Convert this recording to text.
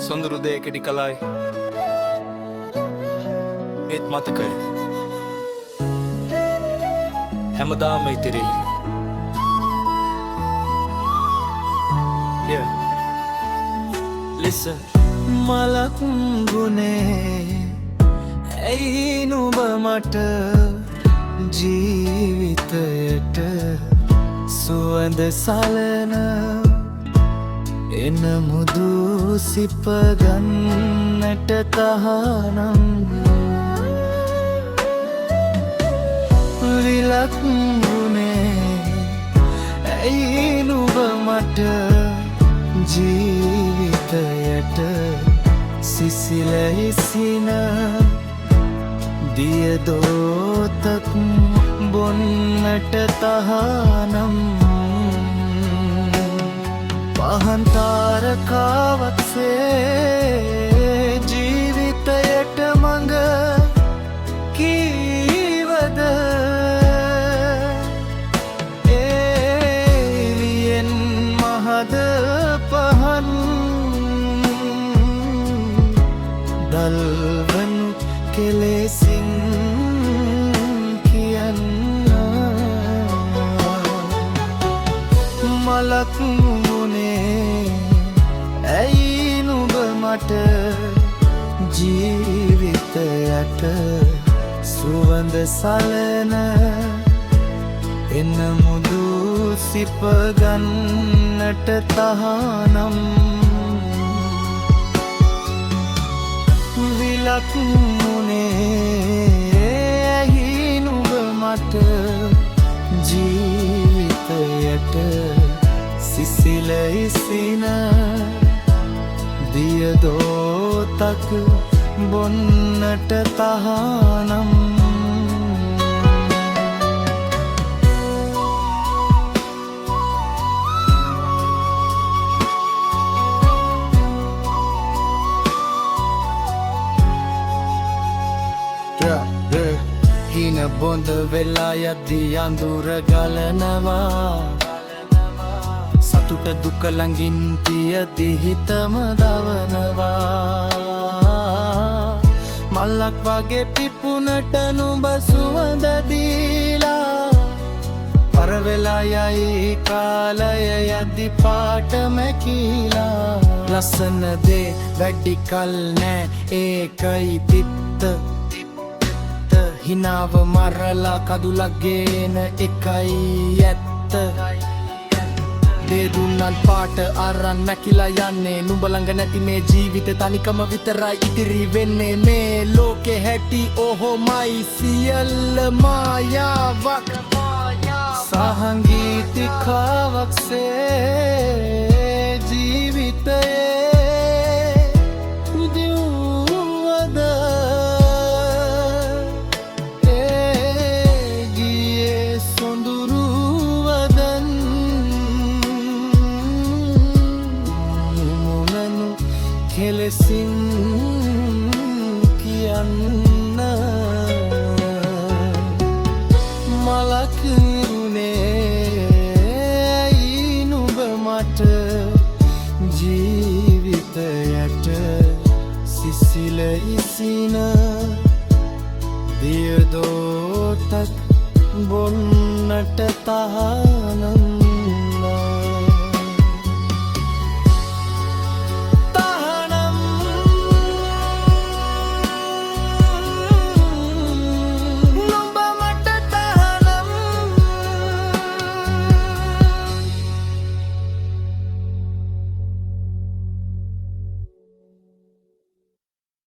සොඳුරු දෙයකටි කලයි ඒත් මතකයි හැමදාම ඉතිරිලි yeah listen මලක් ගුනේ ඇයි නුඹ මට ජීවිතයට සුවඳ සලන එන මුදු සිප ගන්නට තහනම් විලක් ගුනේ ඇයි නුඹ මට ජීවිතයට සිසිල ඉසින දියදෝතක් බොන්නට තහනම් පහන් තාරකාවක්සේ ජීවිතයට මඟ කීවද එළියෙන් මහද පහන් දල්වනු කෙලෙසින් කියන්න මලක් මුනේ ඇයි නුඹ මට ජීවිතයට සුවඳ සලන එන මුදු සිප ගන්නට තහනම් විලක් මුනේ ඇයි නුඹ මට ජීවිතයට සිසිල ඉසින දියදෝතක් බොන්නට තහනම් හින බොඳ වෙලා යද්දී අඳුර ගලනවා සතුට දුක ළඟින් තියදී හිතම දවනවා මල්ලක් වගේ පිපුණට නුඹ සුවඳ දීලා පර වෙලා යයි කාලය යද්දී පාට මැකිලා ලස්සන දේ වැඩි කල් නෑ ඒකයි තිත්ත හිනාව මරලා කදුලක් ගේන එකයි ඇත්ත දේ දුන්නත් පාට අරන් නැකිලා යන්නේ නුඹ ළඟ නැති මේ ජීවිත තනිකම විතරයි ඉතිරි වෙන්නේ මේ ලෝකේ හැටි ඔහොමයි සියල්ල මායාවක් සහංගීතිකාවක්සේ ජීවිතයේ දිව්වද කෙලෙසින් කියන්න මලක් නිරුනේ ඇයි නුඹ මට ජීවිතයට සිසිල ඉසින දියදෝතක් බොන්නට තහනම්